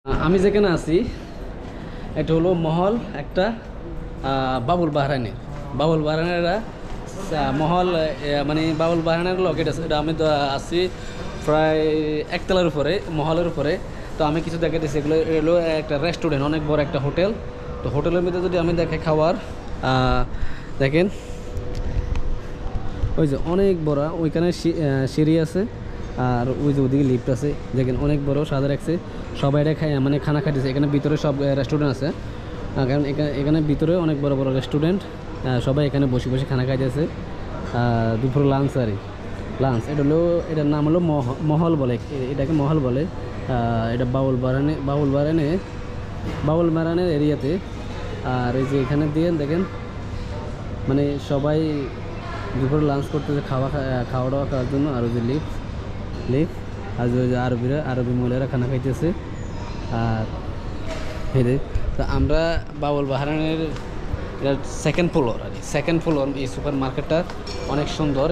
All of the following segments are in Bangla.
আমি যেখানে আছি এটা হলো মহল একটা বাবুল বাহারানের মহল মানে বাবুল বাহারানের লকেট আছে। এটা আমি তো আছি প্রায় একতলার উপরে মহলের উপরে। তো আমি কিছু দেখাতেছি, এগুলো হলো একটা রেস্টুরেন্ট, অনেক বড় একটা হোটেল। তো হোটেলের মধ্যে যদি আমি দেখে খাওয়ার দেখেন ওই যে অনেক বড় ওইখানে সিঁড়ি আছে, আর ওই যে ওদিকে লিফট আছে দেখেন, অনেক বড় সাদা রাখছে। সবাই এটা খায় মানে খানা খাইতেছে। এখানে ভিতরে সব রেস্টুরেন্ট আছে, কারণ এখানে ভিতরে অনেক বড় বড় রেস্টুরেন্ট। সবাই এখানে বসে বসে খানা খাইতেছে। দুপুরে লাঞ্চ আর লাঞ্চ। এটার নাম হলো মহল বলে, এটাকে মহল বলে। এটা বাউল বারানের এরিয়াতে। আর এই যে এখানে দিয়ে দেখেন মানে সবাই দুপুরে লাঞ্চ করতেছে, খাওয়া দাওয়া খাওয়ার জন্য। আর ওই যে লিফট আর ওই যে আরবি মহিলারা খানা খাইতেছে। আর হেরে তো আমরা বাউল বাহারানের সেকেন্ড ফ্লোর। এই সুপার মার্কেটটা অনেক সুন্দর।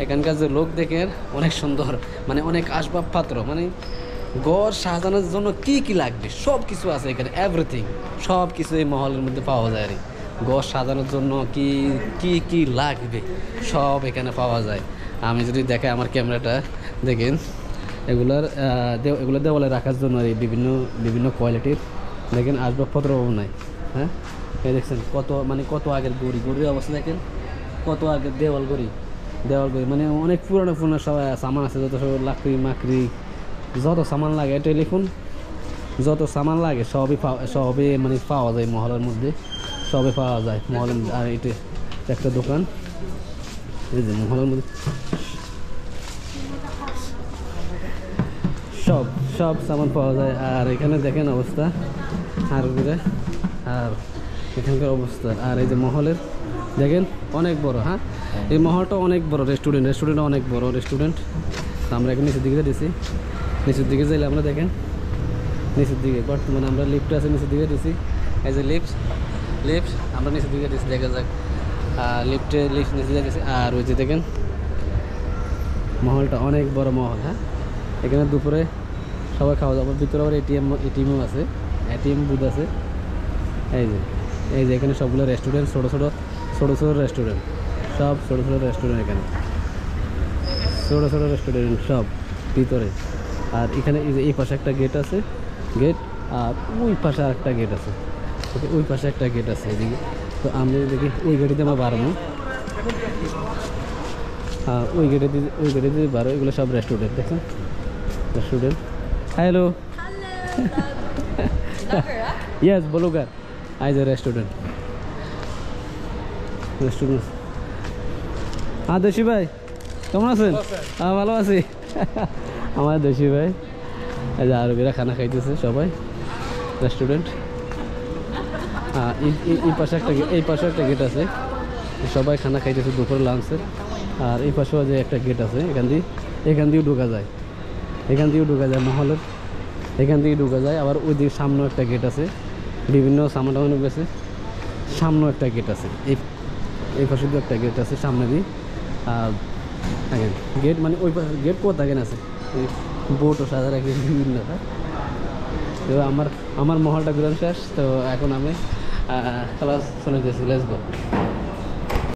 এখানকার যে লোক দেখেন অনেক সুন্দর, মানে অনেক আসবাবপত্র, মানে ঘর সাজানোর জন্য কি লাগবে সব কিছু আছে এখানে, এভরিথিং সব কিছু এই মহলের মধ্যে পাওয়া যায়। আর ঘর সাজানোর জন্য কি লাগবে সব এখানে পাওয়া যায়। আমি যদি দেখে আমার ক্যামেরাটা দেখেন, এগুলো দেওয়ালে রাখার জন্য এই বিভিন্ন কোয়ালিটির দেখেন আসবাবপত্রও নাই। হ্যাঁ, এই দেখছেন কত আগের গড়ির অবস্থা দেখেন, কত আগের দেওয়াল গড়ি মানে অনেক পুরনো সব সামান আছে, যত সব লাকড়ি যত সামান লাগে, টেলিফোন যত সামান লাগে সবই মানে পাওয়া যায় মহলের মধ্যে, সবই পাওয়া যায় মহলের। আর এটা একটা দোকান, এই যে মহলের মধ্যে সব সামান পাওয়া যায়। আর এখানে দেখেন অবস্থা আর এখানকার অবস্থা। আর এই যে মহলের দেখেন অনেক বড়। হ্যাঁ, এই মহলটা অনেক বড়, রেস্টুরেন্ট অনেক বড় রেস্টুরেন্ট। আমরা এখন নিচের দিকে দিয়েছি, নিচের দিকে যাইলে আমরা দেখেন নিচের দিকে বর্তমানে আমরা লিফট আছে, নিচের দিকে দিয়েছি। এই যে লিফট আমরা নিচের দিকে দিয়েছি, দেখা যাক। লিফট নিচে দিয়েছি। আর ওই যে দেখেন মহলটা অনেক বড় মহল। হ্যাঁ, এখানে দুপুরে সবাই খাওয়া দাওয়া। ভিতরে আবার এটিএমও আছে, এটিএম বুথ আছে। এই যে এখানে সবগুলো রেস্টুরেন্ট, ছোটো রেস্টুরেন্ট, সব ছোটো রেস্টুরেন্ট। এখানে ছোটো রেস্টুরেন্ট সব ভিতরে। আর এখানে এই পাশে একটা গেট আছে, আর ওই পাশে আর একটা গেট আছে। ওই পাশে একটা গেট আছে এদিকে। তো আমরা দেখি ওই গেটে আমরা বাড়াবো। ওই গেটে দিয়ে বারো। এগুলো সব রেস্টুরেন্ট দেখেন, রেস্টুরেন্ট। Hello, yes blogger. আইজ রেস্টুরেন্ট। দেশি ভাই কেমন আছেন? ভালো আছি। আমার দেশি ভাই এই যে আরবিরা খানা খাইতেছে সবাই, রেস্টুরেন্ট। এই পাশে একটা গেট আছে, সবাই খানা খাইতেছে দুপুরে লাঞ্চের। আর এই পাশেও যে একটা গেট আছে, এখান দিয়েও ঢোকা যায়, মহলের এখান দিয়ে ঢোকা যায়। আবার ওই দিকে সামনেও একটা গেট আছে, বিভিন্ন সামান বেছে। সামনেও একটা গেট আছে, এই পাশে দিয়ে একটা গেট আছে সামনে দিয়ে। আর গেট মানে ওই পাশে গেট কোথায় আছে, বোটও সাজা রাখি বিভিন্ন। তো আমার মহলটা ঘুরানো শেষ। তো এখন আমি ক্লাস শুনে গেছি, লেটস গো।